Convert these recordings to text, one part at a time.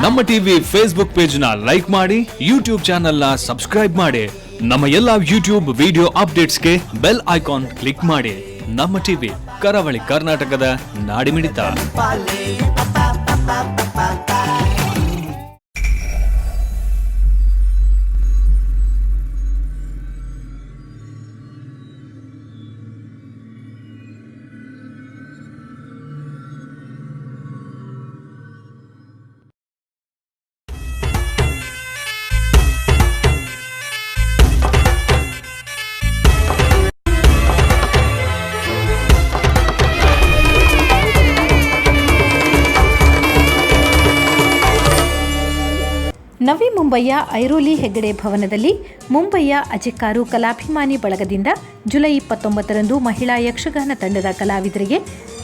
ನಮ್ಮ TV Facebook page ನ like ಮಾಡಿ, ಯೂಟ್ಯೂಬ್ ಚಾನೆಲ್ ನ ಸಬ್ಸ್ಕ್ರೈಬ್ ಮಾಡಿ. ನಮ್ಮ ಎಲ್ಲಾ ಯೂಟ್ಯೂಬ್ ವಿಡಿಯೋ ಅಪ್ಡೇಟ್ಸ್ಗೆ ಬೆಲ್ ಐಕಾನ್ ಕ್ಲಿಕ್ ಮಾಡಿ. ನಮ್ಮ ಟಿವಿ ಕರಾವಳಿ ಕರ್ನಾಟಕದ ನಾಡಿಮಿಡಿತ. ನವಿ ಮುಂಬಯಿಯ ಐರೋಲಿ ಹೆಗ್ಗಡೆ ಭವನದಲ್ಲಿ ಮುಂಬಯಿಯ ಅಜೆಕಾರು ಕಲಾಭಿಮಾನಿ ಬಳಗದಿಂದ ಜುಲೈ 29ರಂದು ಮಹಿಳಾ ಯಕ್ಷಗಾನ ತಂಡದ ಕಲಾವಿದರಿಗೆ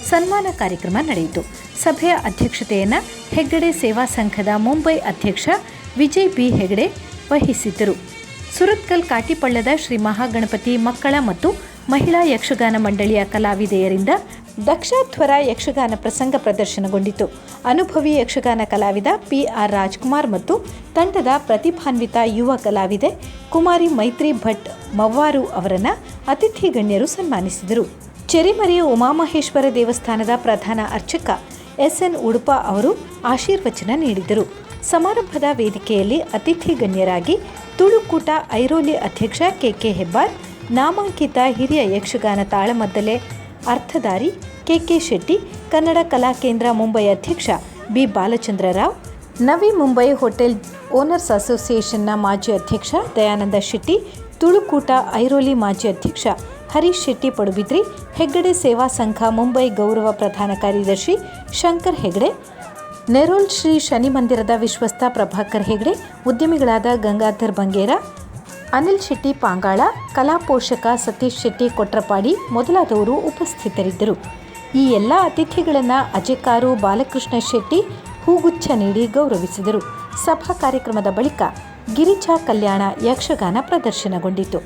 ಸನ್ಮಾನ ಕಾರ್ಯಕ್ರಮ ನಡೆಯಿತು. ಸಭೆಯ ಅಧ್ಯಕ್ಷತೆಯನ್ನು ಹೆಗ್ಗಡೆ ಸೇವಾ ಸಂಘದ ಮುಂಬೈ ಅಧ್ಯಕ್ಷ ವಿಜಯ್ ಬಿ ಹೆಗ್ಡೆ ವಹಿಸಿದ್ದರು. ಸುರತ್ಕಲ್ ಕಾಟಿಪಳ್ಳದ ಶ್ರೀ ಮಹಾಗಣಪತಿ ಮಕ್ಕಳ ಮತ್ತು ಮಹಿಳಾ ಯಕ್ಷಗಾನ ಮಂಡಳಿಯ ಕಲಾವಿದೆಯರಿಂದ ದಕ್ಷಾಧ್ವರ ಯಕ್ಷಗಾನ ಪ್ರಸಂಗ ಪ್ರದರ್ಶನಗೊಂಡಿತು. ಅನುಭವಿ ಯಕ್ಷಗಾನ ಕಲಾವಿದ PR ರಾಜ್ಕುಮಾರ್ ಮತ್ತು ತಂಡದ ಪ್ರತಿಭಾನ್ವಿತ ಯುವ ಕಲಾವಿದೆ ಕುಮಾರಿ ಮೈತ್ರಿ ಭಟ್ ಮವ್ವಾರು ಅವರನ್ನು ಅತಿಥಿ ಗಣ್ಯರು ಸನ್ಮಾನಿಸಿದರು. ಚೆರಿಮರಿ ಉಮಾಮಹೇಶ್ವರ ದೇವಸ್ಥಾನದ ಪ್ರಧಾನ ಅರ್ಚಕ SN ಉಡುಪ ಅವರು ಆಶೀರ್ವಚನ ನೀಡಿದರು. ಸಮಾರಂಭದ ವೇದಿಕೆಯಲ್ಲಿ ಅತಿಥಿ ಗಣ್ಯರಾಗಿ ತುಳುಕೂಟ ಐರೋಲಿ ಅಧ್ಯಕ್ಷ KK ಹೆಬ್ಬಾರ್, ನಾಮಾಂಕಿತ ಹಿರಿಯ ಯಕ್ಷಗಾನ ತಾಳಮದ್ದಲೆ ಅರ್ಥಧಾರಿ KK ಶೆಟ್ಟಿ, ಕನ್ನಡ ಕಲಾ ಕೇಂದ್ರ ಮುಂಬೈ ಅಧ್ಯಕ್ಷ B ಬಾಲಚಂದ್ರ ರಾವ್, ನವಿ ಮುಂಬೈ ಹೋಟೆಲ್ ಓನರ್ಸ್ ಅಸೋಸಿಯೇಷನ್ನ ಮಾಜಿ ಅಧ್ಯಕ್ಷ ದಯಾನಂದ ಶೆಟ್ಟಿ, ತುಳುಕೂಟ ಐರೋಲಿ ಮಾಜಿ ಅಧ್ಯಕ್ಷ ಹರೀಶ್ ಶೆಟ್ಟಿ ಪಡುಬಿದ್ರಿ, ಹೆಗ್ಗಡೆ ಸೇವಾ ಸಂಘ ಮುಂಬೈ ಗೌರವ ಪ್ರಧಾನ ಕಾರ್ಯದರ್ಶಿ ಶಂಕರ್ ಹೆಗ್ಡೆ, ನೆರೋಲ್ ಶ್ರೀ ಶನಿ ಮಂದಿರದ ವಿಶ್ವಸ್ತ ಪ್ರಭಾಕರ್ ಹೆಗ್ಡೆ, ಉದ್ಯಮಿಗಳಾದ ಗಂಗಾಧರ್ ಬಂಗೇರ, ಅನಿಲ್ ಶೆಟ್ಟಿ ಪಾಂಗಾಳ, ಕಲಾ ಪೋಷಕ ಸತೀಶ್ ಶೆಟ್ಟಿ ಕೊಟ್ರಪಾಡಿ ಮೊದಲಾದವರು ಉಪಸ್ಥಿತರಿದ್ದರು. ಈ ಎಲ್ಲ ಅತಿಥಿಗಳನ್ನು ಅಜೆಕಾರು ಬಾಲಕೃಷ್ಣ ಶೆಟ್ಟಿ ಹೂಗುಚ್ಛ ನೀಡಿ ಗೌರವಿಸಿದರು. ಸಭಾ ಕಾರ್ಯಕ್ರಮದ ಬಳಿಕ ಗಿರಿಜಾ ಕಲ್ಯಾಣ ಯಕ್ಷಗಾನ ಪ್ರದರ್ಶನಗೊಂಡಿತು.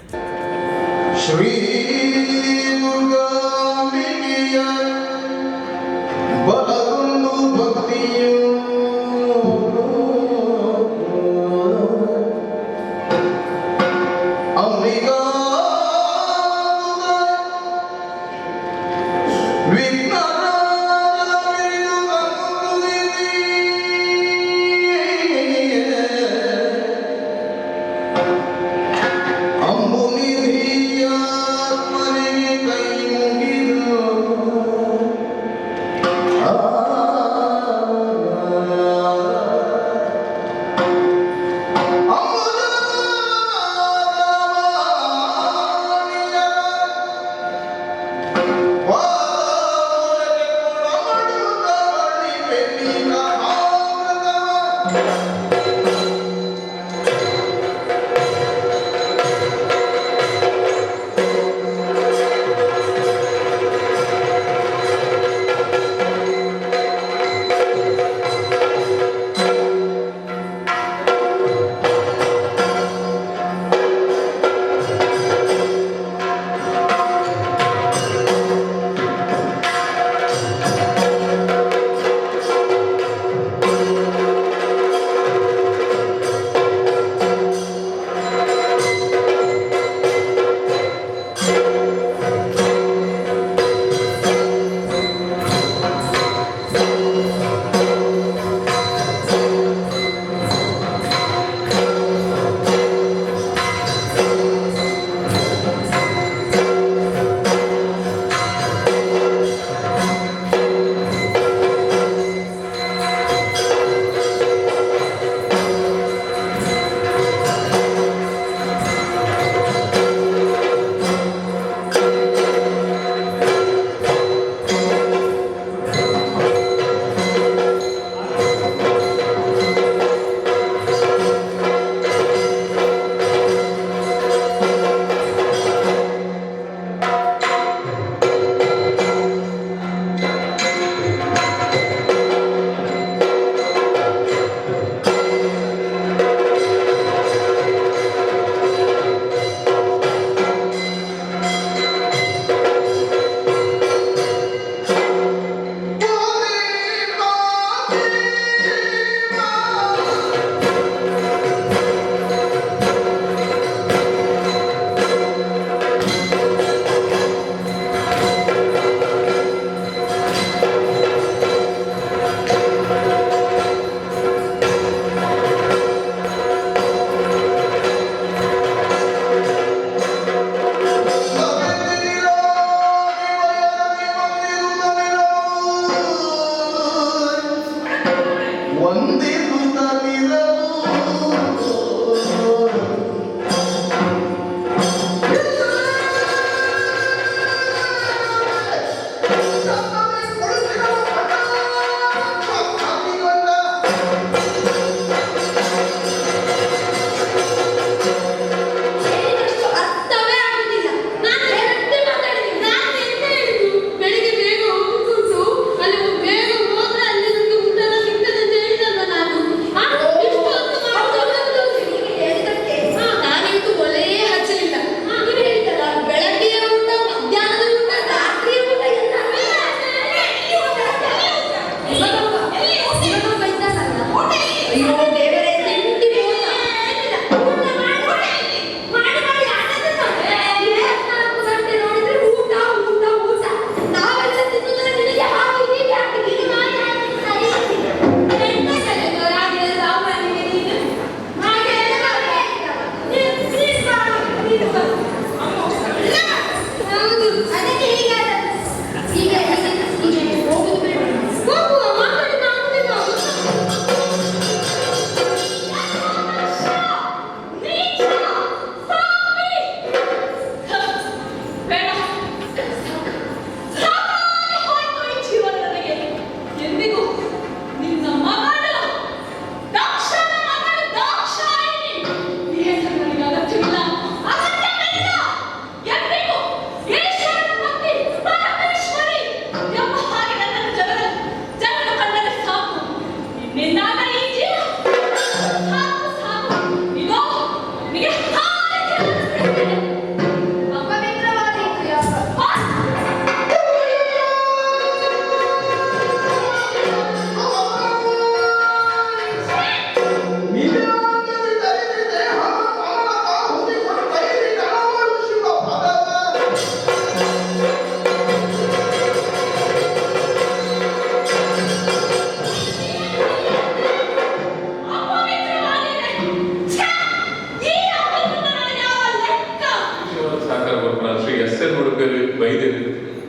ಒಂದೇ ಕೂತಲಿರಲು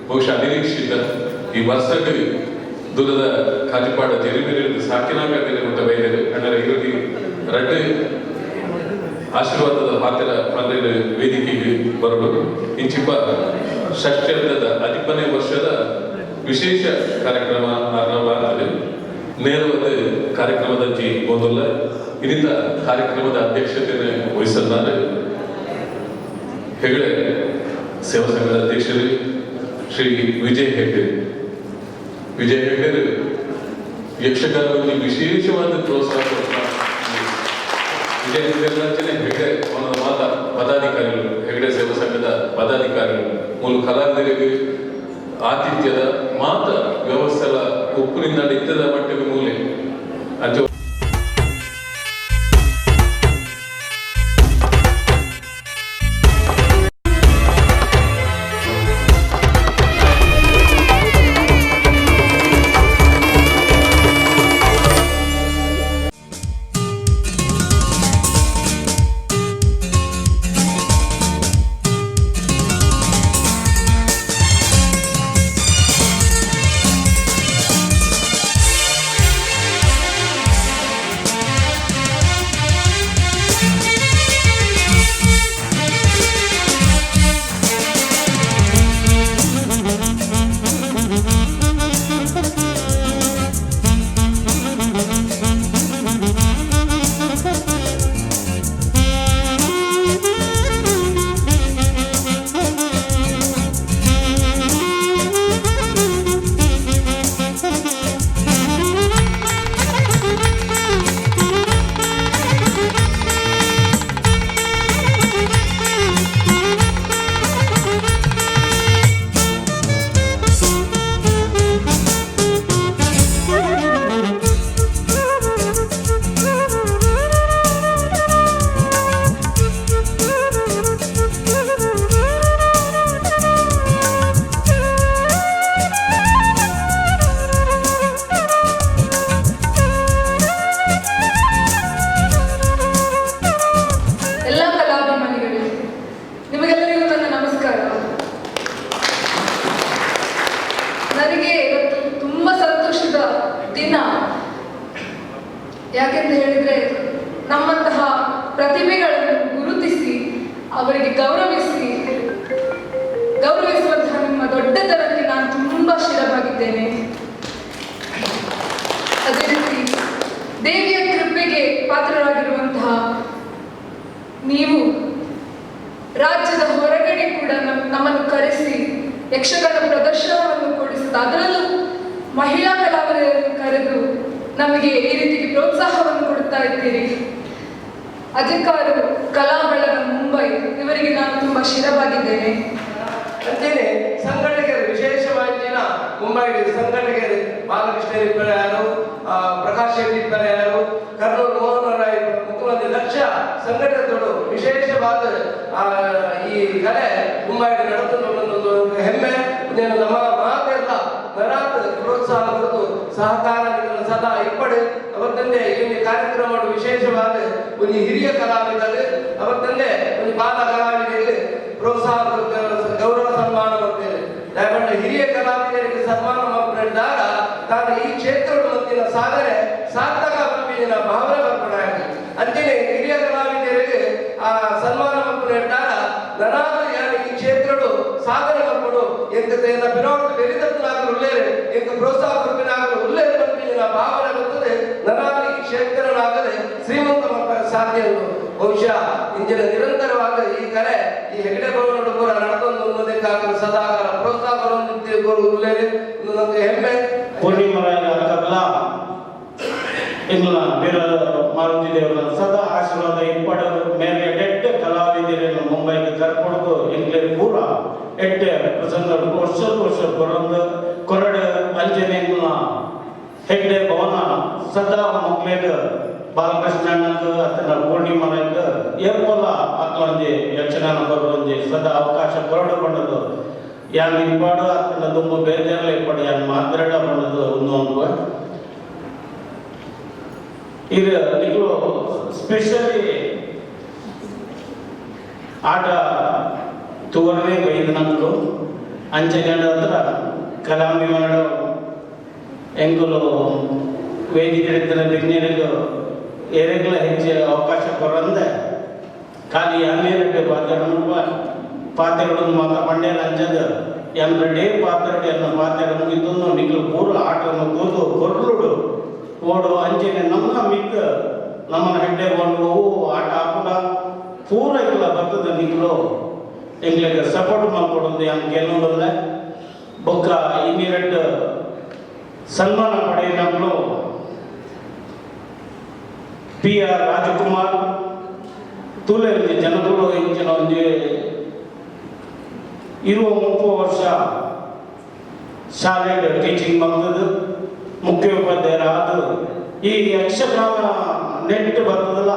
ಬಹುಶಃ ಅನಿರೀಕ್ಷಿತ ಈ ವರ್ಷಕ್ಕೆ ದೂರದ ಕಾಜಿಪಾಡ ಜರಿಮೇಲೆ ಸಾಕಿನಾಗಂತ ಬೈದರು ಅಣ್ಣರ ಇರುಗಿ ರಡ್ಡು ಆಶೀರ್ವಾದದ ಪಾತ್ರ ಪಂದ್ಯದ ವೇದಿಕೆಗೆ ಬರಲು ಇಂಚಿಪ್ಪ ಷಷ್ಠ್ಯರ್ಥದ 10ನೇ ವರ್ಷದ ವಿಶೇಷ ಕಾರ್ಯಕ್ರಮ ಆರಂಭವಾಗಿದೆ. ನೇರವಾದ ಕಾರ್ಯಕ್ರಮದ ಒಂದಲ್ಲ ಇನ್ನಿತ ಕಾರ್ಯಕ್ರಮದ ಅಧ್ಯಕ್ಷತೆಯನ್ನು ವಹಿಸಿದ್ದಾರೆ ಹೆಗಡೆ ಸೇವಾ ಸಂಘದ ಅಧ್ಯಕ್ಷರು ಶ್ರೀ ವಿಜಯ್ ಹೆಗ್ಡೆ. ವಿಜಯ್ ಹೆಗ್ಡೆ ಯಕ್ಷಗಾನದಲ್ಲಿ ವಿಶೇಷವಾದ ಪ್ರೋತ್ಸಾಹ ವಿಜಯ ಹೆಗ್ಡೆ ಅವನ ಪದಾಧಿಕಾರಿಗಳು ಹೆಗ್ಡೆ ಸೇವಾ ಸಂಘದ ಪದಾಧಿಕಾರಿಗಳು ಮೂಲ ಕಲಾವಿದರಿಗೆ ಆತಿಥ್ಯದ ಮಾತ ವ್ಯವಸ್ಥೆಗಳ ಉಪ್ಪಿನಿಂದ ನಿತ್ಯದ ಮಟ್ಟಿಗೆ ಮೂಲೆ ಅಂಚೆ ಯಾಕೆಂತ ಹೇಳಿದರೆ ನಮ್ಮಂತಹ ಪ್ರತಿಭೆಗಳನ್ನು ಗುರುತಿಸಿ ಅವರಿಗೆ ಗೌರವಿಸುವಂತಹ ನಿಮ್ಮ ದೊಡ್ಡತನಕ್ಕೆ ನಾನು ತುಂಬ ಶಿರವಾಗಿದ್ದೇನೆ. ಅದೇ ರೀತಿ ದೇವಿಯ ಕೃಪೆಗೆ ಪಾತ್ರರಾಗಿರುವಂತಹ ನೀವು ರಾಜ್ಯದ ಹೊರಗಡೆ ಕೂಡ ನಮ್ಮನ್ನು ಕರೆಸಿ ಯಕ್ಷಗಾನ ಪ್ರದರ್ಶನವನ್ನು ಕೊಡಿಸಿದ, ಅದರಲ್ಲೂ ಮಹಿಳಾ ಕಲಾವಿದರನ್ನು ಕರೆದು ನಮಗೆ ಈ ರೀತಿಗೆ ಪ್ರೋತ್ಸಾಹವನ್ನು ಕೊಡುತ್ತಾ ಇದ್ದೀರಿ. ಅಧಿಕಾರು ಕಲಾಬಳಗ ಮುಂಬೈ ಇವರಿಗೆ ನಾನು ತುಂಬಾ ಶಿರವಾಗಿದ್ದೇನೆ. ಅಂತೆಯೇ ಸಂಘಟಕರು ವಿಶೇಷವಾಗಿ ಮುಂಬೈ ಸಂಘಟಕರು ಬಾಲಕೃಷ್ಣ ಇಬ್ಬರು, ಪ್ರಕಾಶ್ ಶೆಟ್ಟಿ ಇಬ್ಬರು, ಕರ್ನೂಲ್ ಮೋಹನ್ ರಾಯ್ ಮುಖ್ಯಮಂತ್ರಿ ಲಕ್ಷ ಸಂಘಟಕರು ವಿಶೇಷವಾದ ಈ ಕಲೆ ಮುಂಬೈ ನಡೆದು ಹೆಮ್ಮೆ. ನಮ್ಮ ಮಾತೆಲ್ಲ ನರಾತ್ ಪ್ರೋತ್ಸಾಹ ಕೊಟ್ಟು ಸಹಕಾರ ಸದಾ ಇಪ್ಪಡು. ಅವತ್ತಂದೇ ಈ ಕಾರ್ಯಕ್ರಮ ವಿಶೇಷವಾದ ಒಂದು ಹಿರಿಯ ಕಲಾವಿದರು, ಅವತ್ತಂದೇ ಒಂದು ಬಾಲ ಕಲಾವಿದರಿಗೆ ಪ್ರೋತ್ಸಾಹ ಗೌರವ ಸನ್ಮಾನ ಮಾಡ್ತೇವೆ. ದಯಮಾಡಿ ಹಿರಿಯ ಕಲಾವಿದರಿಗೆ ಸನ್ಮಾನ ಮಾಡಿದಾಗ ತಾನು ಈ ಕ್ಷೇತ್ರದ ಮತ್ತಿನ ಸಾಧನೆ ಸಾರ್ಥಕ ಬಂದಿನ ಭಾವನೆ ಬರ್ಪಡಾಗಿ ಅಂತೆಯೇ ಹಿರಿಯ ಕಲಾವಿದರಿಗೆ ಆ ಸನ್ಮಾನ ಮಾಡಿದಾಗ ನರಾತ್ ಈ ಕ್ಷೇತ್ರಗಳು ಸಾಧನೆ ಮಾಡ್ಕೊಂಡು ಎಂತ ಪಿರೋಟ್ ಬೆರಿದಪ್ಪನಾಗಲು ಉಳ್ಳೇರೆ ಎಂತ ಪ್ರೋತ್ಸಾಹ ಕೊಟ್ಟಿನಾಗಲು ಉಳ್ಳೇರೆ ಬಂದಿನ ಭಾವನೆ ಬರ್ತದೆ. ನರಾತ್ ಈ ಕ್ಷೇತ್ರನಾಗದೆ ಶ್ರೀಮಂತ ಮಕ್ಕಳ ಸಾಧ್ಯ. ಬಹುಶಃ ಇಂದಿನ ನಿರಂತರವಾದ ಈ ಕಲೆ ಈ ಹೆಗಡೆ ಭವನಗಳು ಕೂಡ ನಡೆದೊಂದಕ್ಕಾಗಲು ಸದಾಕಾಲ ಪ್ರೋತ್ಸಾಹ ಉಳ್ಳೇರೆ ನಮಗೆ ಹೆಮ್ಮೆ. ಪೂರ್ಣಿಮರಾಯ ಅಕ್ಕಲ್ಲ ಇಂಗ್ಲ ವೀರ ಮಾರುತಿ ದೇವರ ಸದಾ ಆಶೀರ್ವಾದ ಇಪ್ಪಡ ಮೇಲೆ ಎಡ್ಡೆ ಕಲಾವಿದರನ್ನು ಮುಂಬೈಗೆ ಕರ್ಕೊಡ್ದು ಇಂಗ್ಲೆ ಪೂರ ಎಡ್ಡೆ ಪ್ರಸಂಗ ವರ್ಷ ಬರೋದು ಕೊರಡು ಅಂಜನೆ ಹೆಗ್ಡೆ ಭವನ ಸದಾ ಮಕ್ಕಳಿಗ ಬಾಲಕೃಷ್ಣಣ್ಣಗ ಅತನ ಪೂರ್ಣಿಮರಾಯಗ ಏರ್ಪಲ್ಲ ಅಕ್ಲಂಜೆ ಯಕ್ಷಗಾನ ಬರುವಂಜೆ ಸದಾ ಅವಕಾಶ ಕೊರಡು ಬಂದದು ಯಾನ್ ಇಪ್ಪಾಡು ಅತನ ತುಂಬ ಬೇಜಾರಲ್ಲ ಇಪ್ಪಾಡು ಯಾನ್ ಮಾತಾಡ ಬಂದದು ಒಂದು ಇದು ನಿಗಳು ಸ್ಪೆಷಲಿ ಆಟ ತೋರನೇ ಬೈದು ನಮ್ದು ಅಂಚೆಗಂಡ ಹತ್ರ ಕಲಾಮಿ ಮಾಡೋ ಎಂಗುಲು ವೇದಿಕೆ ಬಿಜ್ಞಾನಿಗೂ ಏರೆಗಳ ಹೆಚ್ಚು ಅವಕಾಶ ಕೊರಂದೆ ಖಾಲಿ ಅನ್ನೇರಡ್ಡೆ ಪಾತ್ರೆಗಳನ್ನು ಮಾತ್ರ ಮಂಡ್ಯ ಅಂಜದ ಎಂದ್ರಡ್ಡೇ ಪಾತ್ರೆ ಮುಗಿದು ನಿಗಳು ಪೂರ ಆಟವನ್ನು ಕೂತು ಕೊರ್ಲುಡು ಓಡು ಅಂಜನೆ ನಮ್ಮ ಮಿಕ್ಕ ನಮ್ಮನ್ನ ಹೆಡ್ಡೆ ಕೊಂಡು ಆಟ ಹಾಕೊಂಡ ಪೂರ ಇಲ್ಲ ಬರ್ತದೆ ನಿಗಳು ಎಂಗ್ಲಿಗೆ ಸಪೋರ್ಟ್ ಮಾಡ್ಕೊಡೋದು ಹೆಂಗೆ ಗೆಲ್ಲೋದಲ್ಲ ಬೊಕ್ಕ ಇನ್ನೆರಡು ಸನ್ಮಾನ ಪಡೆಯಲು PR ರಾಜಕುಮಾರ್ ತುಲೆ ಜನಗಳು ಇಂಚಿನ ಒಂದು ಇರುವ 30 ವರ್ಷ ಶಾಲೆ ಟೀಚಿಂಗ್ ಮಾಡ್ತದ್ದು ಮುಖ್ಯೋಪಾಧ್ಯಾಯರಾದ ಈ ಯಕ್ಷಗಾನ ನೆಟ್ ಬರ್ತದಲ್ಲ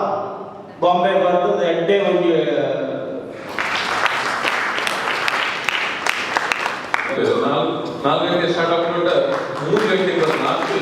ಬಾಂಬೆ ಬರ್ತದೆ ಎಡ್ಡೆ ಒಂದು 4 ಗಂಟೆ ಸ್ಟಾರ್ಟ್ ಆಗ್ಬಿಟ್ಟು 3 ಗಂಟೆಗೆ 4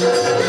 Thank you.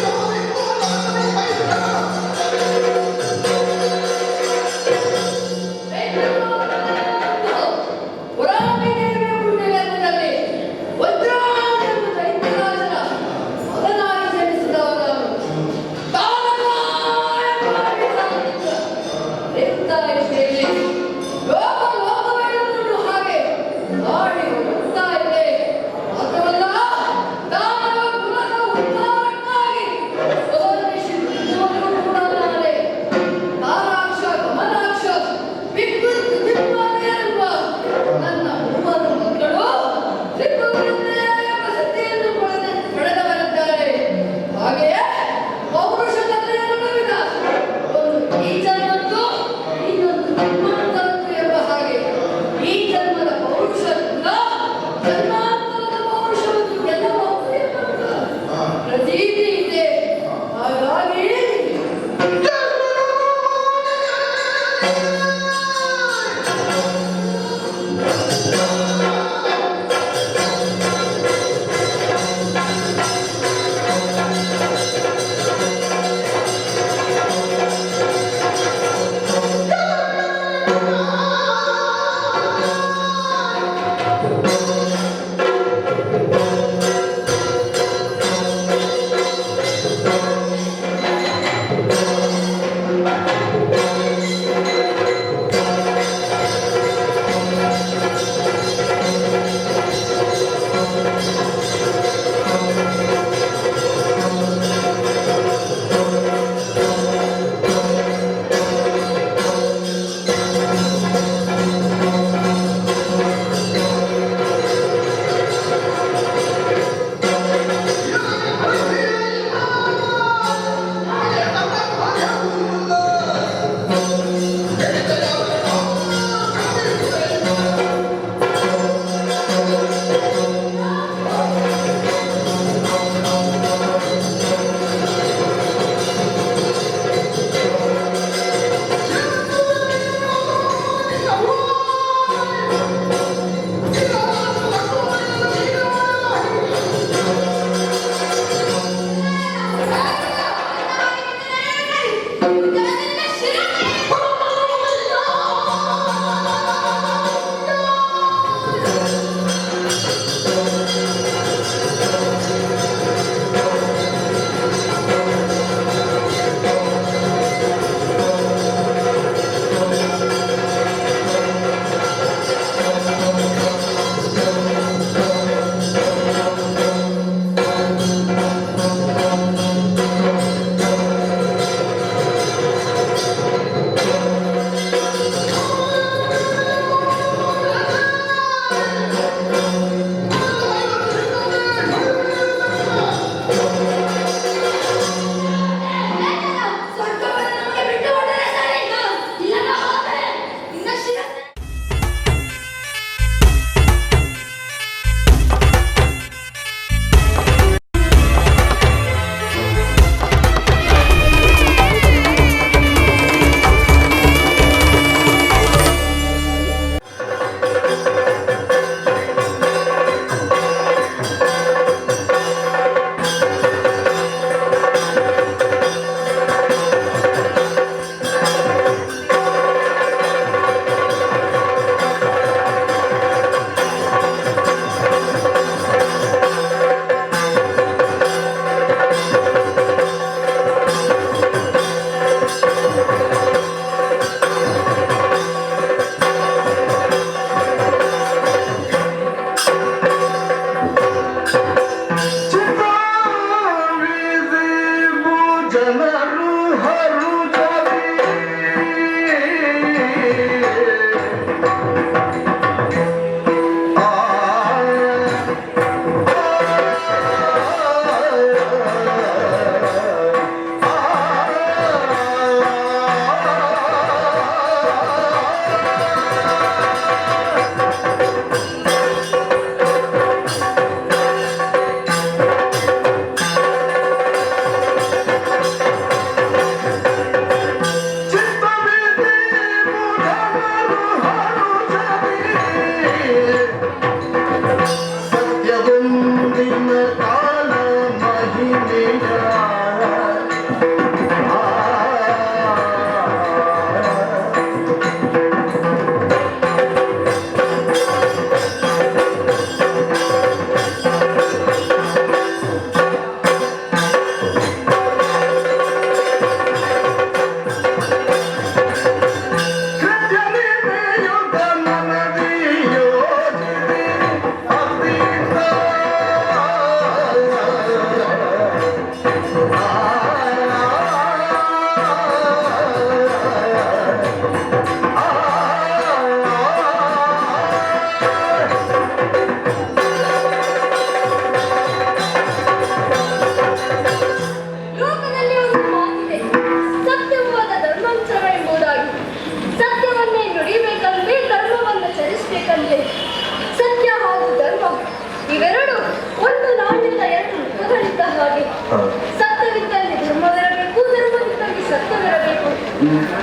ಸತ್ಯವಿದ್ದಲ್ಲಿ ಧರ್ಮವಿರಬೇಕು, ಧರ್ಮವಿದ್ದಲ್ಲಿ ಸತ್ಯವಿರಬೇಕು.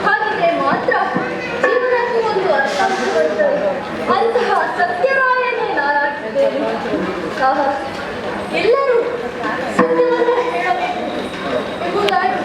ಹಾಗಿದ್ರೆ ಮಾತ್ರ ಜೀವನಕ್ಕೂ ಒಂದು ಅರ್ಥ ಬರುತ್ತದೆ. ಅಂತಹ ಸತ್ಯರಾಯನೇ ನಾನಾಗಿದ್ದೇನೆ. ಎಲ್ಲರೂ ಸತ್ಯವನ್ನು ಹೇಳಬೇಕು ಎಂಬುದಾಗಿ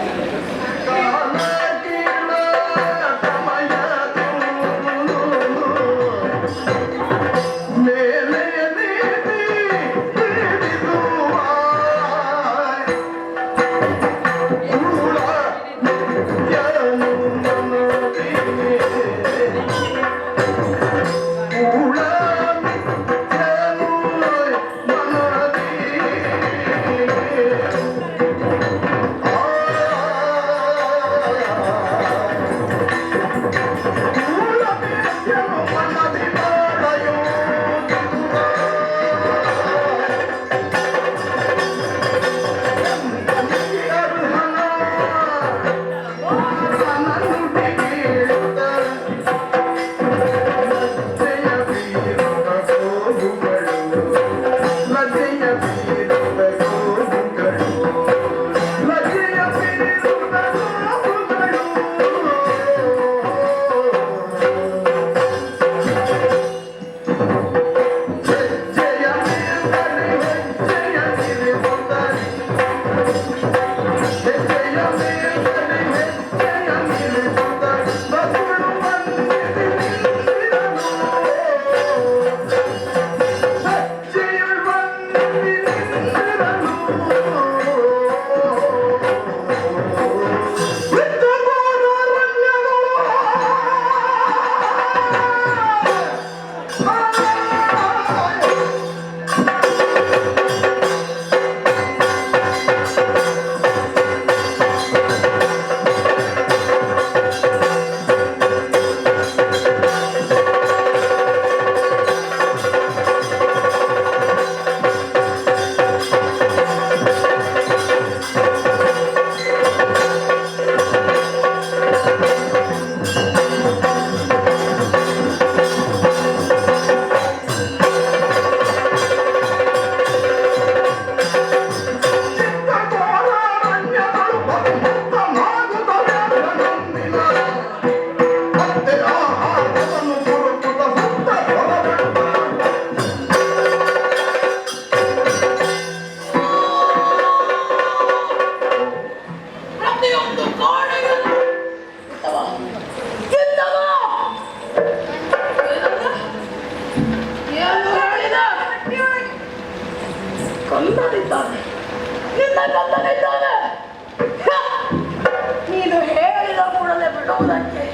ನೀನು ಹೇಳಿದ ಕೂಡಲೇ ಬಿಡುವುದಕ್ಕೆ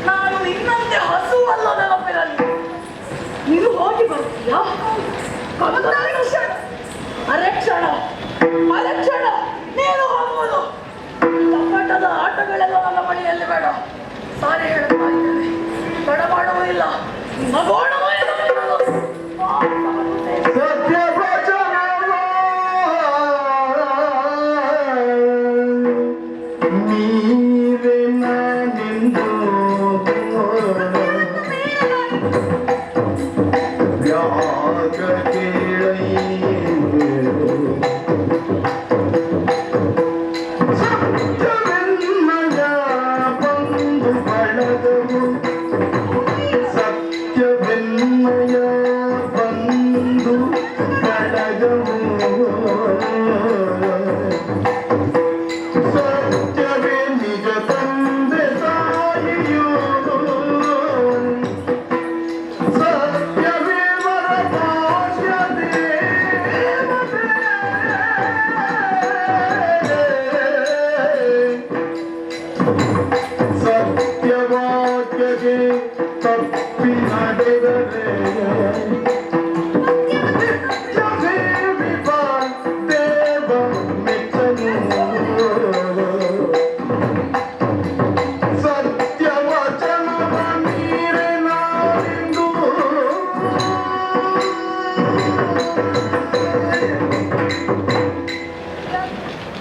ನಾನು ಇನ್ನಂತೆ ಹಸುವಲ್ಲ ನೆನಪಿನಲ್ಲಿ. ನೀನು ಹೋಗಿ ಬರ್ತೀಯಾ? ಅರಕ್ಷಣ ಅರಕ್ಷಣ ನೀನು ಹೋಗುವುದು. ಕಪ್ಪಟದ ಆಟಗಳೆಲ್ಲ ನನ್ನ ಬಳಿಯಲ್ಲಿ ಬೇಡ. ಸಾರಿ ಹೇಳುತ್ತಾ ಇದ್ದೇನೆ, ತಡ ಮಾಡುವುದಿಲ್ಲ. ನಿಮ್ಮ ಗೋಣವೇ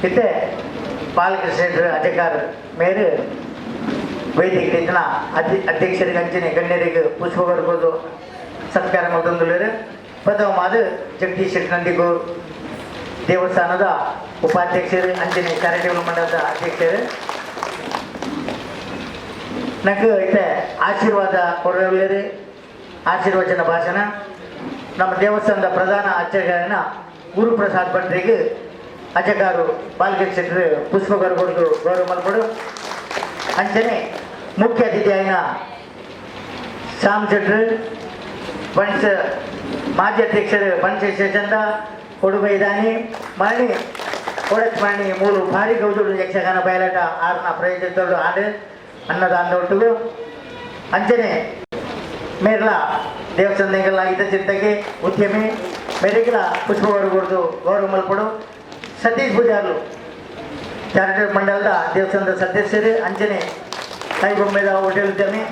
इतने बालकृष्ण अधिकार मेरे वैदिक इतना अध्यक्षर अंचने गण्यರಿಗೆ ಪುಷ್ಪ ಬರ್ಬೋದು ಸತ್ಕಾರ ಮಾಡೋದು ಪದವ ಮಾದು ಜಗದೀಶ್ ನದಿಗೂ ದೇವಸ್ಥಾನದ ಉಪಾಧ್ಯಕ್ಷರು ಅಂಚನೆ ಚಾರಿಟೇಬಲ್ ಮಂಡಳದ ಅಧ್ಯಕ್ಷರು ನಂಗೆ ಐತೆ ಆಶೀರ್ವಾದ ಕೊಡೋರು ಆಶೀರ್ವಚನ ಭಾಷಣ ನಮ್ಮ ದೇವಸ್ಥಾನದ ಪ್ರಧಾನ ಅರ್ಚಕರನ್ನ ಗುರುಪ್ರಸಾದ್ ಭಟ್ರಿಗೆ ಅಜಕಾರು ಬಾಲಕೃಷ್ಣರು ಪುಷ್ಪಗರು ಕೊಡೋದು ಗೌರವ ಮಲ್ಪಡು ಅಂಚನೆ ಮುಖ್ಯ ಅತಿಥಿ ಆಯ್ನ ಶ್ಯಾಮ್ ಶೆಟ್ರು ಬಣ್ಸ ಮಾಜಿ ಅಧ್ಯಕ್ಷರು ಬಣಶೇಷಚಂದ ಕೊಡುಗೈ ದಾನಿ ಮರಣಿ ಕೊಡಚ್ ಮರಣಿ ಮೂರು ಭಾರಿ ಗೌಜುಡು ಯಕ್ಷಗಾನ ಬಯಲಾಟ ಆರ್ನ ಪ್ರಯೋಜನದೊಡ್ಡು ಆಡು ಅನ್ನದಾನದೊಟ್ಟಿಗೂ ಅಂಚನೆ ಮೇರ್ಲ ದೇವಸ್ಥಾನಗಳ ಇದ್ದ ಚಿಂತಕ್ಕೆ ಉದ್ಯಮಿ ಮೇರೆಗಳ ಪುಷ್ಪವರು ಕೊಡೋದು ಗೌರವ ಮಲ್ಪಡು ಸತೀಶ್ ಪೂಜಾರ್ಲು ಚಾರಿಟೇಬಲ್ ಮಂಡಲದ ದೇವಸ್ಥಾನದ ಸದಸ್ಯರು ಅಂಚನೆ ಕೈಬೊಮ್ಮೆದ ಹೋಟೆಲ್ ಉದ್ಯಮಿ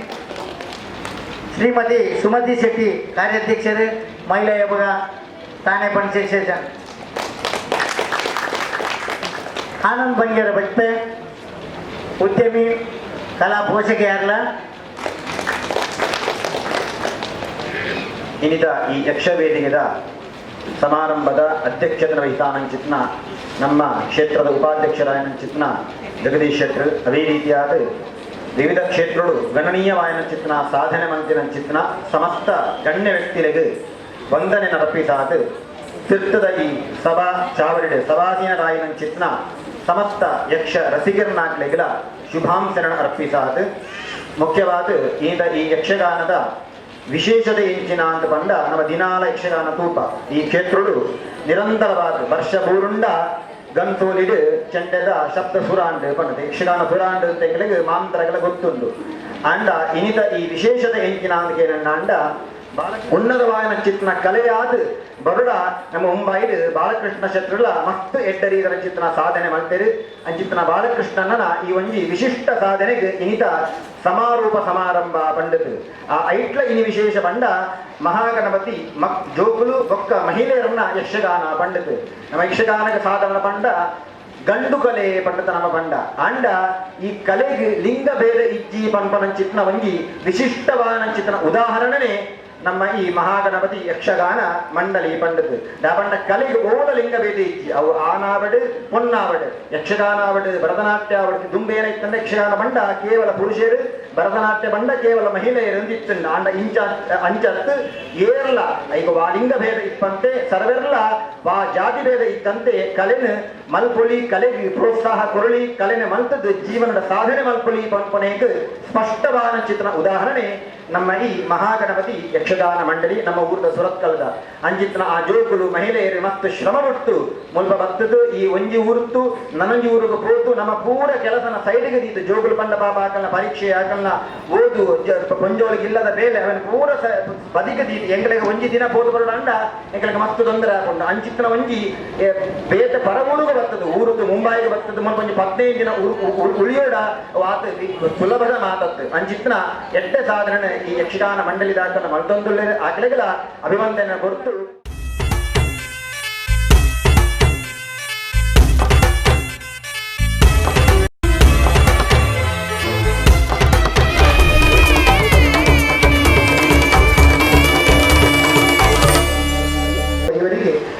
ಶ್ರೀಮತಿ ಸುಮತಿ ಶೆಟ್ಟಿ ಕಾರ್ಯಾಧ್ಯಕ್ಷರು ಮಹಿಳಾ ವಿಭಾಗ ತಾಣೆ ಪಂಚಾಯತ್ ಆನಂದ್ ಬಂಗೇರ ಭಕ್ತೆ ಉದ್ಯಮಿ ಕಲಾ ಪೋಷಕೆಯಾರ್ಲ ಇನ್ನಿತ ಈ ಯಕ್ಷವೇದಿಕೆದ ಸಮಾರಂಭದ ಅಧ್ಯಕ್ಷತೆ ವಹಿತಾನಂಚಿತ್ನ ನಮ್ಮ ಕ್ಷೇತ್ರದ ಉಪಾಧ್ಯಕ್ಷರಾಯನಂಚಿತ್ನ ಜಗದೀಶ್ ಶೆಟ್ರು ಅದೇ ರೀತಿಯಾದ ವಿವಿಧ ಕ್ಷೇತ್ರಗಳು ಗಣನೀಯವಾಯನಂಚಿತ್ನ ಸಾಧನೆ ಮಂತಿನಂಚಿತ್ನ ಸಮಸ್ತ ಗಣ್ಯ ವ್ಯಕ್ತಿಗಳಿಗೆ ವಂದನೆ ನಡಪಿಸಾದ ತಿರ್ತದ ಈ ಸಭಾ ಚಾವಡಿಡೆ ಸಭಾಸೀನರಾಯನಂಚಿತ್ನ ಸಮಸ್ತ ಯಕ್ಷ ರಸಿಕರನಾಗ್ಲಿಗಳ ಶುಭಾಂಶನ ಅರ್ಪಿಸಾದ ಮುಖ್ಯವಾದ ಈ ಯಕ್ಷಗಾನದ ವಿಶೇಷತೆ ಎಂಚಿನ ಅಂತ ಬಂದ ನಮ್ಮ ದಿನಾಲ ಯಕ್ಷಗಾನ ತೂಪ ಈ ಕ್ಷೇತ್ರಗಳು ನಿರಂತರವಾದ ವರ್ಷ ಪೂರುಂಡ ಗಂತೋಲಿಡು ಚೆಂಡೆದ ಶಬ್ದ ಸುರಾಂಡ್ ಬಂದದ ಯಕ್ಷಗಾನ ಸುರಾಂಡ್ ಅಂತ ಮಾಂತ್ರಗಳ ಗೊತ್ತುಂಡು ಅಂಡ ಇನಿತ ಈ ವಿಶೇಷತೆ ಎಂಚಿನ ಅಂತ ಏನಂಡ ಅಂಡ ಉನ್ನತವಾದ ಚಿತ್ರನ ಕಲೆಯಾದ ಬರುಡ ನಮ್ಮ ಮುಂಬೈಡ್ ಬಾಲಕೃಷ್ಣ ಶತ್ರುಗಳ ಮಸ್ತ್ ಎಡ್ಡರೀದರ ಚಿತ್ರನ ಸಾಧನೆ ಮಾಡ್ತೇವೆ ಅಂಚಿತ್ತನ ಬಾಲಕೃಷ್ಣನ ಈ ಒಂಜಿ ವಿಶಿಷ್ಟ ಸಾಧನೆಗೆ ಇನಿತ ಸಮಾರೋಪ ಸಮಾರಂಭ ಪಂಡದು ಆ ಐಟ್ಲ ಇನಿ ವಿಶೇಷ ಪಂಡ ಮಹಾಗಣಪತಿ ಜೋಗುಲು ಒಕ್ಕ ಮಹಿಳೆಯರನ್ನ ಯಕ್ಷಗಾನ ಪಂಡದು ನಮ್ಮ ಯಕ್ಷಗಾನಕ ಸಾಧನ ಪಂಡ ಗಂಡು ಕಲೆ ಪಂಡತ ನಮ್ಮ ಪಂಡ ಅಂಡ ಈ ಕಲೆಗೆ ಲಿಂಗ ಭೇದ ಇಜ್ಜಿ ಪಂಪನಂಚಿತ್ನ ಒಂಜಿ ವಿಶಿಷ್ಟವಾದಂಚಿತ್ನ ಉದಾಹರಣೆ ನಮ್ಮ ಈ ಮಹಾಗಣಪತಿ ಯಕ್ಷಗಾನ ಮಂಡಳಿ ಪಂಡದು ದಾಪಂಡ ಕಲೆಗೆ ಓಡ ಲಿಂಗ ಭೇದ ಇಜ್ಜಿ ಅವು ಆನಾವಡು ಪೊನ್ನಾವಡು ಯಕ್ಷಗಾನಾವಡು ಭರತನಾಟ್ಯ ಆವಡು ದುಂಬೇನ ಇತ್ತಂದ್ರೆ ಯಕ್ಷಗಾನ ಬಂಡ ಕೇವಲ ಪುರುಷರು ಭರತನಾಟ್ಯ ಬಂಡ ಕೇವಲ ಮಹಿಳೆಯರು ಅಂದಿತ್ತಂಡ ಅಂಡ ಅಂಚತ್ತು ಏರ್ಲ ಈಗ ವಾ ಲಿಂಗ ಭೇದ ಇಪ್ಪಂತೆ ಸರ್ವೆರ್ಲ ವಾ ಜಾತಿ ಭೇದ ಇತ್ತಂತೆ ಕಲೆನ ಮಲ್ಪೊಲಿ ಕಲೆಗೆ ಪ್ರೋತ್ಸಾಹ ಕೊರಳಿ ಕಲೆನ ಮಲ್ತದ್ದು ಜೀವನದ ಸಾಧನೆ ಮಲ್ಪೊಲಿ ಪಂಪನೆಗೆ ಸ್ಪಷ್ಟವಾದ ಚಿತ್ರನ ಉದಾಹರಣೆ ನಮ್ಮ ಈ ಮಹಾಗಣಪತಿ ಯಕ್ಷಗಾನ ಮಂಡಳಿ ನಮ್ಮ ಊರದ ಸುರತ್ಕಲ್ದ ಅಂಜಿತ್ನ ಆ ಜೋಗುಲು ಮಹಿಳೆಯರು ಮತ್ತು ಶ್ರಮ ಬಿಟ್ಟು ಮುಲ್ಪ ಬತ್ತದು ಈ ಒಂಜಿ ಊರುತ್ತು ನನಂಜಿ ಊರಿಗೆ ಹೋದು ನಮ್ಮ ಪೂರ ಕೆಲಸನ ಸೈಡ್ಗೆ ದೀತು ಜೋಗುಲು ಬಂಡ ಪಾಪ ಹಾಕಲ್ನ ಪರೀಕ್ಷೆ ಹಾಕಲ್ನ ಓದು ಕೊಂಜೋಳಿಗೆ ಇಲ್ಲದ ಬೇಲೆ ಅವನ ಪೂರ ಬದಿಗೆ ದೀತು ಎಂಗಳಿಗೆ ಒಂಜಿ ದಿನ ಹೋದು ಬರೋಣ ಅಂಡ ಎಂಗಳಿಗೆ ಮಸ್ತ್ ತೊಂದರೆ ಹಾಕೊಂಡು ಅಂಚಿತ್ನ ಒಂಜಿ ಬೇತ ಪರಮೂಡುಗೆ ಬರ್ತದೆ ಊರುದು ಮುಂಬೈಗೆ ಬರ್ತದೆ ಮುಲ್ಪ ಒಂಜಿ 15 ದಿನ ಉಳಿಯೋಡ ವಾತ ಸುಲಭದ ಮಾತತ್ತು ಅಂಚಿತ್ನ ಎಡ್ಡೆ ಸಾಧನೆ ಈ ಯಕ್ಷಗಾನ ಮಂಡಳಿ ದಾಖಲ ಮಲ್ತೊಂದುಳ್ಳ ಆಕಳೆಗಳ ಅಭಿವಂದನೆ ಕೊಟ್ಟು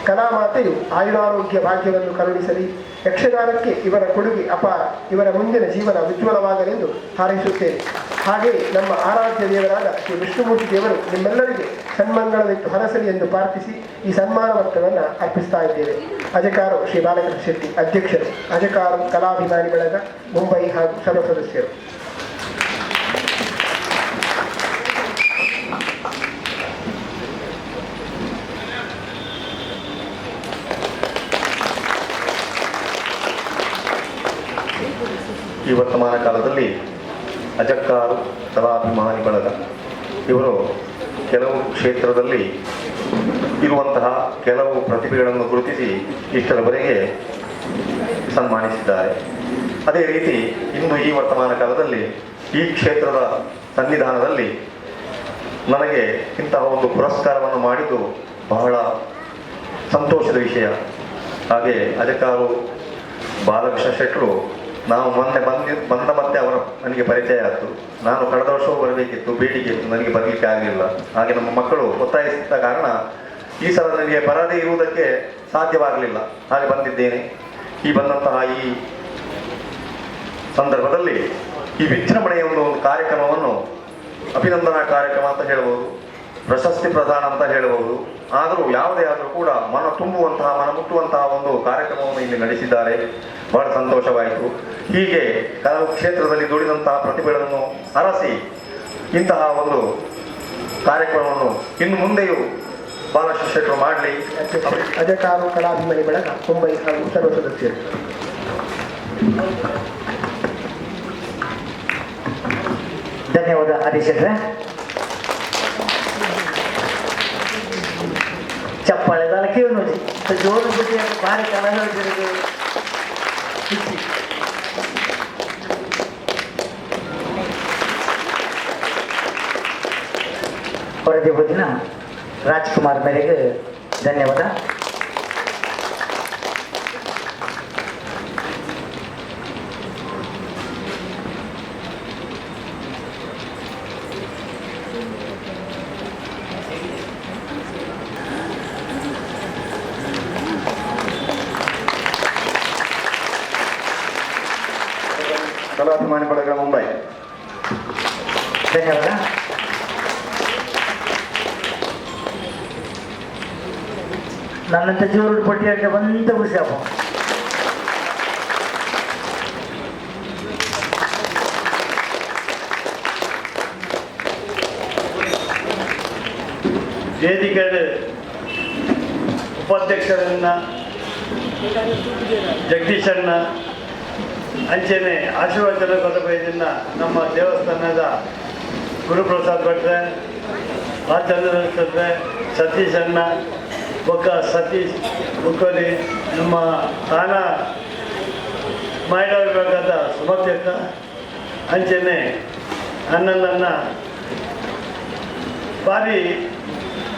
ಕಲಾಮಾತೆಯು ಆಯುರಾರೋಗ್ಯ ಭಾಗ್ಯವನ್ನು ಕರುಣಿಸಲಿ. ಯಕ್ಷಗಾನಕ್ಕೆ ಇವರ ಕೊಡುಗೆ ಅಪಾರ. ಇವರ ಮುಂದಿನ ಜೀವನ ಉಜ್ವಲವಾಗಲೆಂದು ಹಾರೈಸುತ್ತೇನೆ. ಹಾಗೆಯೇ ನಮ್ಮ ಆರಾಧ್ಯ ದೇವರಾದ ಶ್ರೀ ವಿಷ್ಣುಮೂರ್ತಿ ದೇವರು ನಿಮ್ಮೆಲ್ಲರಿಗೆ ಸನ್ಮಾನಗಳನ್ನಿಟ್ಟು ಹರಸಲಿ ಎಂದು ಪ್ರಾರ್ಥಿಸಿ ಈ ಸನ್ಮಾನ ಪತ್ರವನ್ನು ಅರ್ಪಿಸ್ತಾ ಇದ್ದೇವೆ. ಅಜಕಾರು ಶ್ರೀ ಬಾಲಕೃಷ್ಣ ಶೆಟ್ಟಿ ಅಧ್ಯಕ್ಷರು, ಅಜಕಾರು ಕಲಾಭಿಮಾನಿ ಬಳಗ ಮುಂಬೈ ಹಾಗೂ ಸರ್ವ ಸದಸ್ಯರು. ಈ ವರ್ತಮಾನ ಕಾಲದಲ್ಲಿ ಅಜಕ್ಕಾರು ಕಲಾಭಿಮಾನಿ ಬಳಗ ಇವರು ಕೆಲವು ಕ್ಷೇತ್ರದಲ್ಲಿ ಇರುವಂತಹ ಕೆಲವು ಪ್ರತಿಭೆಗಳನ್ನು ಗುರುತಿಸಿ ಇಷ್ಟರವರೆಗೆ ಸನ್ಮಾನಿಸಿದ್ದಾರೆ. ಅದೇ ರೀತಿ ಇಂದು ಈ ವರ್ತಮಾನ ಕಾಲದಲ್ಲಿ ಈ ಕ್ಷೇತ್ರದ ಸನ್ನಿಧಾನದಲ್ಲಿ ನನಗೆ ಇಂತಹ ಒಂದು ಪುರಸ್ಕಾರವನ್ನು ಮಾಡಿದ್ದು ಬಹಳ ಸಂತೋಷದ ವಿಷಯ. ಹಾಗೆ ಅಜಕಾರು ಬಾಲಕೃಷ್ಣ ಶೆಟ್ಟರು ನಾವು ಮೊನ್ನೆ ಬಂದ ಮತ್ತೆ ಅವರ ನನಗೆ ಪರಿಚಯ ಆಯಿತು. ನಾನು ಕಳೆದ ವರ್ಷವೂ ಬರಬೇಕಿತ್ತು, ಬೇಡಿಕೆ ಇತ್ತು, ನನಗೆ ಬರಲಿಕ್ಕೆ ಆಗಲಿಲ್ಲ. ಹಾಗೆ ನಮ್ಮ ಮಕ್ಕಳು ಒತ್ತಾಯಿಸಿದ ಕಾರಣ ಈ ಸಲ ನನಗೆ ಬರದೇ ಇರುವುದಕ್ಕೆ ಸಾಧ್ಯವಾಗಲಿಲ್ಲ. ಹಾಗೆ ಬಂದಿದ್ದೇನೆ. ಈ ಬಂದಂತಹ ಈ ಸಂದರ್ಭದಲ್ಲಿ ಈ ವಿಜೃಂಭಣೆಯ ಒಂದು ಕಾರ್ಯಕ್ರಮವನ್ನು ಅಭಿನಂದನಾ ಕಾರ್ಯಕ್ರಮ ಅಂತ ಹೇಳ್ಬೋದು, ಪ್ರಶಸ್ತಿ ಪ್ರದಾನ ಅಂತ ಹೇಳ್ಬೋದು. ಆದರೂ ಯಾವುದೇ ಆದರೂ ಕೂಡ ಮನ ತುಂಬುವಂತಹ, ಮನ ಮುಟ್ಟುವಂತಹ ಒಂದು ಕಾರ್ಯಕ್ರಮವನ್ನು ಇಲ್ಲಿ ನಡೆಸಿದ್ದಾರೆ. ಬಹಳ ಸಂತೋಷವಾಯಿತು. ಹೀಗೆ ಕಲಾ ಕ್ಷೇತ್ರದಲ್ಲಿ ದುಡಿದಂತಹ ಪ್ರತಿಭೆಗಳನ್ನು ಅರಸಿ ಇಂತಹ ಒಂದು ಕಾರ್ಯಕ್ರಮವನ್ನು ಇನ್ನು ಮುಂದೆಯೂ ಬಹಳಷ್ಟು ಶೆಟ್ಟರು ಮಾಡಲಿ. ಅಜಕಾರು ಕಲಾಭಿಮಾನಿ ಬಳಗ ಮುಂಬೈ ಹಾಗೂ ಸರ್ವ ಸದಸ್ಯರು. ಧನ್ಯವಾದ ಆದಿಶೆಟ್ರೆ. ಚಪ್ಪಾಳೆ ದಾಲ ಕೇಳಿ ನೋಡಿ, ಜೋರು ಬಿಟ್ಟು ಭಾರಿ ಕಲ ಹೇಳ್ತಿರೋದು. ಹೊರಗೆ ಹೋದಿನ ರಾಜ್ಕುಮಾರ್ ಮೇರೆಗೆ ಧನ್ಯವಾದ. ಕಲಾಭಿಮಾನಿ ಬಳಗ ಮುಂಬೈ ಧನ್ಯವಾದ. ನನ್ನಂತ ಜೋರು ಪಟ್ಟಿಯಾಗ ಬಂದ ಖುಷಿ ಅಪ್ಪ. ವೇದಿಕೆಯ ಉಪಾಧ್ಯಕ್ಷರನ್ನ ಜಗದೀಶನ್ನ ಅಂಚೆನೆ ಆಶೀರ್ವಚನ ಕೊಡಬೇಕಿನ್ನ ನಮ್ಮ ದೇವಸ್ಥಾನದ ಗುರುಪ್ರಸಾದ್ ಭಟ್ರೆ, ರಾಜಚಂದ್ರ ಸತೀಶ್ ಅಣ್ಣ, ಒಕ್ಕ ಸತೀಶ್ ಉಕ್ಕೋಲಿ, ನಮ್ಮ ತಾನ ಮಹಿಳಾ ವಿಭಾಗದ ಸುಮಧ್ಯಕ್ಕ ಅಂಚೆನೆ ನನ್ನನ್ನು ಭಾರಿ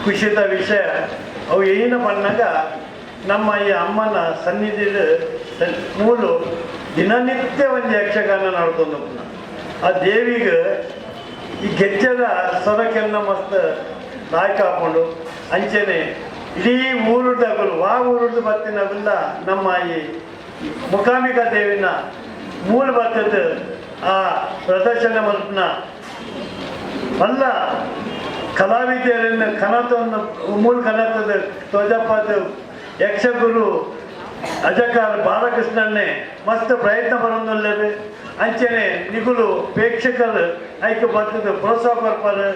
ಖುಷಿದ ವಿಷಯ ಅವು ಏನು ಬಂದಾಗ ನಮ್ಮ ಈ ಅಮ್ಮನ ಸನ್ನಿಧಿದ ಮೂಲು ದಿನನಿತ್ಯ ಒಂದು ಯಕ್ಷಗಾನ ನಡ್ಕೊಂಡು ಆ ದೇವಿಗೆ ಈ ಗೆಜ್ಜದ ಸ್ವರಕ್ಕೆಲ್ಲ ಮಸ್ತ್ ನಾಯಕ ಹಾಕೊಂಡು ಅಂಚೆನೆ ಇಡೀ ಊರುಡಗಳು ಊರುಡ್ದು ಬರ್ತಿನವೆಲ್ಲ ನಮ್ಮ ಈ ಮುಖಾಂಬಿಕಾ ದೇವಿನ ಮೂಲ ಬರ್ತದ ಆ ಪ್ರದರ್ಶನ ಮಲ್ಪನ ಅಲ್ಲ ಕಲಾವಿದರನ್ನು ಕನತವನ್ನು ಮೂಲ ಕನತದ ತೋಜಪ್ಪದ ಯಕ್ಷಗುರು ಅಜಕಾರ ಬಾಲಕೃಷ್ಣನ್ನೇ ಮಸ್ತ್ ಪ್ರಯತ್ನ ಬರೋಲ್ಲವೇ ಅಂಚನೆ ನಿಗುಲು ಪ್ರೇಕ್ಷಕರು ಐಕ್ಯ ಬರ್ತದ ಪ್ರೋತ್ಸಾಹ ಕೊಡ್ತಾರೆ.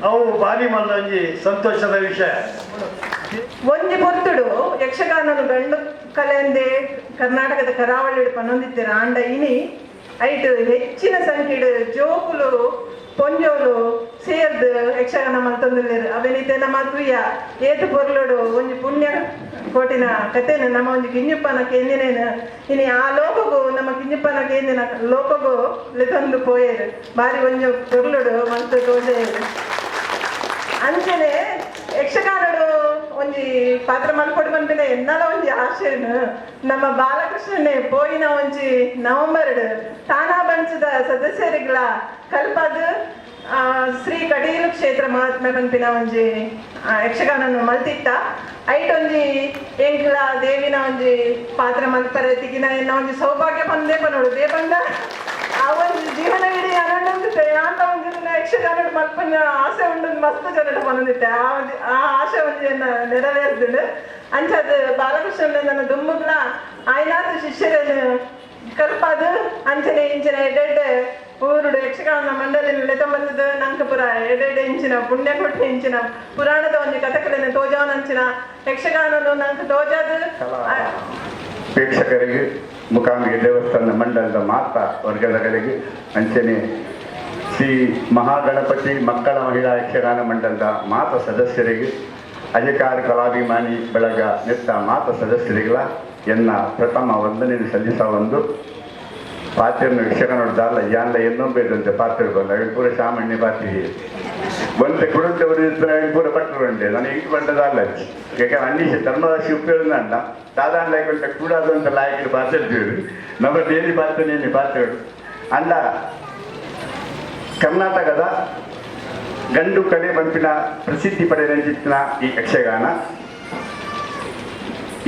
ಅವು ಭಾರಿ ಮಲ್ಲೊಂಜಿ ಸಂತೋಷದ ವಿಷಯ. ಒಂಜಿ ಪೊರ್ತುಡು ಯಕ್ಷಗಾನನು ಗಂಡು ಕಲೆಯಂದೆ ಕರ್ನಾಟಕದ ಕರಾವಳಿ ಪನ್ನೊಂದಿತ್ತೀರ ಆಂಡ ಇನಿ ಐಟ್ ಹೆಚ್ಚಿನ ಸಂಖ್ಯೆಡು ಜೋಕುಲು ಪೊಂಜೋಲು ಸೇರ್ದು ಯಕ್ಷಗಾನ ಮಲ್ತೊಂದುಲ್ಲೆರ್ ಅವೆನಿತೆ ನಮ್ಮ ತುಯ್ಯ ಏತು ಪೊರ್ಲುಡು ಒಂಜಿ ಪುಣ್ಯ ಕೋಟಿನ ಕಥೆನ ನಮ್ಮ ಒಂಜಿ ಕಿಂಜಪ್ಪನ ಕೇಂದಿನೇನು ಇನಿ ಆ ಲೋಕಗೂ ನಮ್ಮ ಕಿಂಜಪ್ಪನ ಕೇಂದಿನ ಲೋಕಗೂ ಲೆತೊಂದು ಪೋಯೇರು ಬಾರಿ ಒಂಜಿ ಪೊರ್ಲುಡು ಮಲ್ತು ತೋಜೇರು ಅಂಚನೆ ಯಕ್ಷಗಾನಡು ಒಂಜಿ ಪಾತ್ರ ಮಲ್ಪೊಡು ಬಂದಿನ ಎನ್ನಲ ಒಂಜಿ ಆಶೆನು ನಮ್ಮ ಬಾಲಕೃಷ್ಣನೇ ಪೋಯಿನ ಒಂಜಿ ನವೆಂಬರ್ ತಾನಾ ಬಂಚದ ಸದಸ್ಯರಿಗಳ ಕಲ್ಪದು ಶ್ರೀ ಕಟೀಲು ಕ್ಷೇತ್ರ ಮಹಾತ್ಮೆ ಪಂಪಿನ ಒಂಜಿ ಯಕ್ಷಗಾನನು ಮಲ್ತಿತ್ತ ಐಟ್ ಒಂಜಿ ಎಂಕ್ಲ ದೇವಿನ ಒಂಜಿ ಪಾತ್ರ ಮಲ್ಪರೆ ತಿಗಿನ ಎನ್ನ ಒಂಜಿ ಸೌಭಾಗ್ಯ ಬಂದೇ ಪನೋಡು ದೇ ಬಂದ ಆ ಒಂದು ಜೀವನವಿಡೀ ಅನಂದಿತ್ತೆ ಅಂತ ಒಂದು ಯಕ್ಷಗಾನ ಮಲ್ಪನ ಆಸೆ ಉಂಡು ಮಸ್ತ್ ಜನರು ಬಂದಿತ್ತೆ ಆ ಆಸೆ ಒಂದು ನೆರವೇರ್ದು ಅಂಚದು ಬಾಲಕೃಷ್ಣ ನನ್ನ ದುಮ್ಮಗ್ಲ ಆಯ್ನಾದ ಶಿಷ್ಯರೇನು ಕಲ್ಪದು ಅಂಚನೆ ಇಂಚಿನ ಎಡೆಡ್ಡೆ ಊರುಡು ಯಕ್ಷಗಾನ ಮಂಡಳಿನಲ್ಲಿ ತೊಂಬಂದದ್ದು ನಂಗೆ ಪುರ ಎಡೆಡೆ ಇಂಚಿನ ಪುಣ್ಯ ಕೊಟ್ಟು ಇಂಚಿನ ಪುರಾಣದ ಒಂದು ಕಥಕಲೆನ ತೋಜವನಂಚಿನ ಯಕ್ಷಗಾನನು ನಂಗೆ ತೋಜದು ಪ್ರೇಕ್ಷಕರಿಗೆ ಮುಖಾಂಬಿಕೆ ದೇವಸ್ಥಾನ ಮಂಡಲದ ಮಾತ ವರ್ಗದಗಳಿಗೆ ಅಂಚನೆ ಶ್ರೀ ಮಹಾಗಣಪತಿ ಮಕ್ಕಳ ಮಹಿಳಾ ಯಕ್ಷಗಾನ ಮಂಡಲದ ಮಾತ ಸದಸ್ಯರಿಗೆ ಅಧಿಕಾರ ಕಲಾಭಿಮಾನಿ ಬಳಗ ನೆತ್ತ ಮಾತ ಸದಸ್ಯರಿಗಳ ಎನ್ನ ಪ್ರಥಮ ವಂದನೆ ಸಲ್ಲಿಸ ಒಂದು ಪಾತ್ರೆಯನ್ನು ಯಕ್ಷಗಾನೋಡ್ದಲ್ಲ ಯಾನ್ಲ ಇನ್ನೊಂಬೇದಂತೆ ಪಾತ್ರೆ ಬಂದ ಪೂರ ಸಾಮಾನ್ಯ ಪಾತ್ರೆ ಬಂತೆ ಕುಡುತ್ತವರು ಪೂರ ಪಟ್ಟರು ಉಂಟೆ ನಾನು ಈಗ ಬಂದದಲ್ಲ ಯಾಕೆ ಅನ್ನಿಸಿ ಧರ್ಮರಾಶಿ ಉಪಯೋಗ ಸಾಧಾರಣ ಲಾಯ್ಕೊಂಡ ಕೂಡಾದು ಅಂತ ಲಾಯಕರು ಪಾತ್ರೆರು ನಮ್ಮ ಡೇಲಿ ಪಾತ್ರೆ ಪಾತ್ರೆಗಳು ಅಂಡ ಕರ್ನಾಟಕದ ಗಂಡು ಕಲೆ ಬಂಪಿನ ಪ್ರಸಿದ್ಧಿ ಪಡೆದ ಚಿತ್ರ ಈ ಯಕ್ಷಗಾನ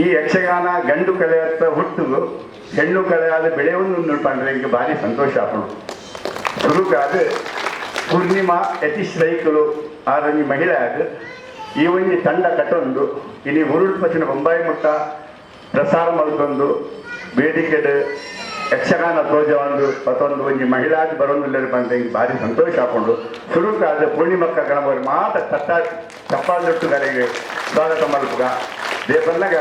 ಈ ಯಕ್ಷಗಾನ ಗಂಡು ಕಲೆಯತ್ತ ಹುಟ್ಟು ಹೆಣ್ಣು ಕಲೆಯಾದ ಬೆಳೆಯನ್ನು ಪಂಡ್ರೆ ಈಗ ಭಾರಿ ಸಂತೋಷ ಆಪಡು ಶುರುಕಾದ ಪೂರ್ಣಿಮಾ ಯತೀಶ್ ರೈಕಲು ಆರಂಜಿ ಮಹಿಳೆ ಆದ ಈ ಒಂಜಿ ತಂಡ ಕಟ್ಟೊಂದು ಇನಿ ಉರುಳು ಪಚ್ಚಿನ ಬೊಂಬಾಯಿ ಮುಟ್ಟ ಪ್ರಸಾರ ಮಲ್ತೊಂದು ವೇದಿಕೆಡ್ ಯಕ್ಷಗಾನ ತೋಜವಂದು ಮತ್ತೊಂದು ಒಂಜಿ ಮಹಿಳಾದ ಬರೋದಿಲ್ಲರು ಬಂದ ಭಾರಿ ಸಂತೋಷ ಆಪುಂಡು ಶುರುಕಾದ ಪೂರ್ಣಿಮಕ್ಕ ಗಣವರು ಮಾತ್ರ ಚಪ್ಪಾಳೊಟ್ಟುಗಾರಿಗೆ ಸ್ವಾಗತ ಮಲ್ಪುಗ ದೇಪಲ್ಲಾಗ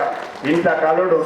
ಇಂಥ ಕಾಲೋಡು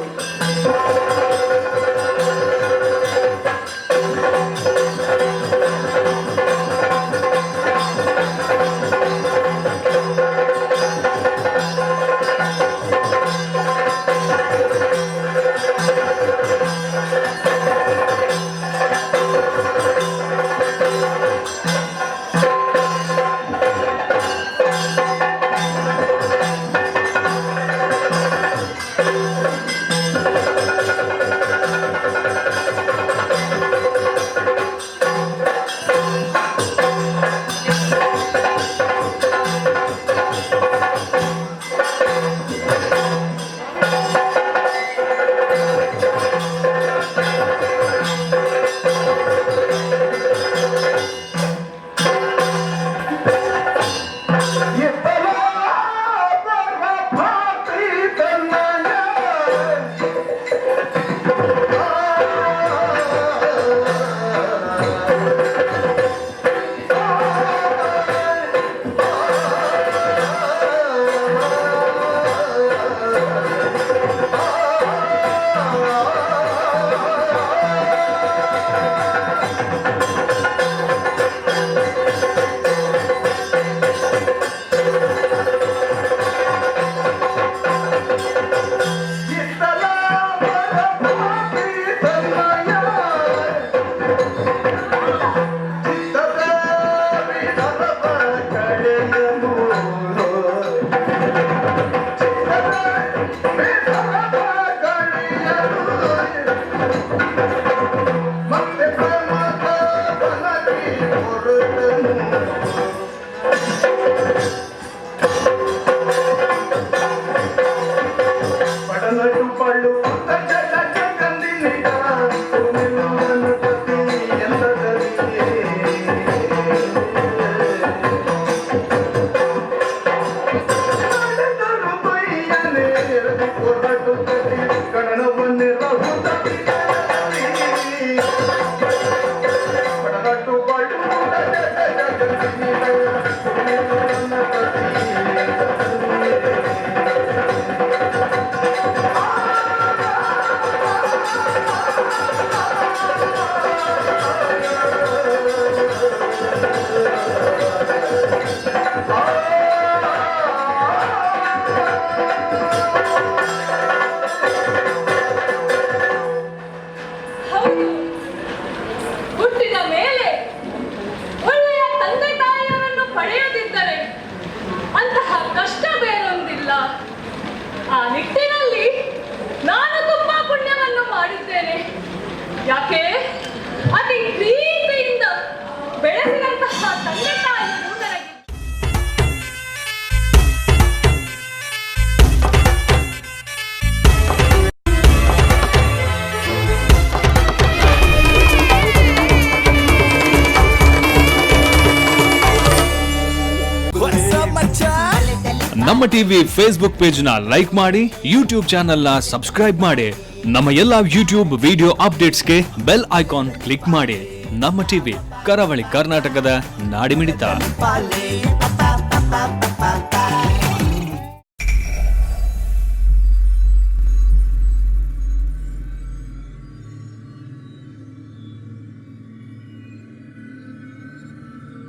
ಯಾಕೆ ಅತಿ ಪ್ರೀತಿಯಿಂದ ಬೆಳೆಸಿದಂತಹ ತಂದೆ ತಾಯಿಯರು ನನಗೆ ನಮ್ಮ ಟಿವಿ ಫೇಸ್ಬುಕ್ ಪೇಜ್ ನ ಲೈಕ್ ಮಾಡಿ, ಯೂಟ್ಯೂಬ್ ಚಾನೆಲ್ ನ ಸಬ್ಸ್ಕ್ರೈಬ್ ಮಾಡಿ, ನಮ್ಮ ಎಲ್ಲಾ ಯೂಟ್ಯೂಬ್ ವಿಡಿಯೋ ಅಪ್ಡೇಟ್ಸ್ಗೆ ಬೆಲ್ ಐಕಾನ್ ಕ್ಲಿಕ್ ಮಾಡಿ. ನಮ್ಮ ಟಿವಿ ಕರಾವಳಿ ಕರ್ನಾಟಕದ ನಾಡಿಮಿಡಿತ.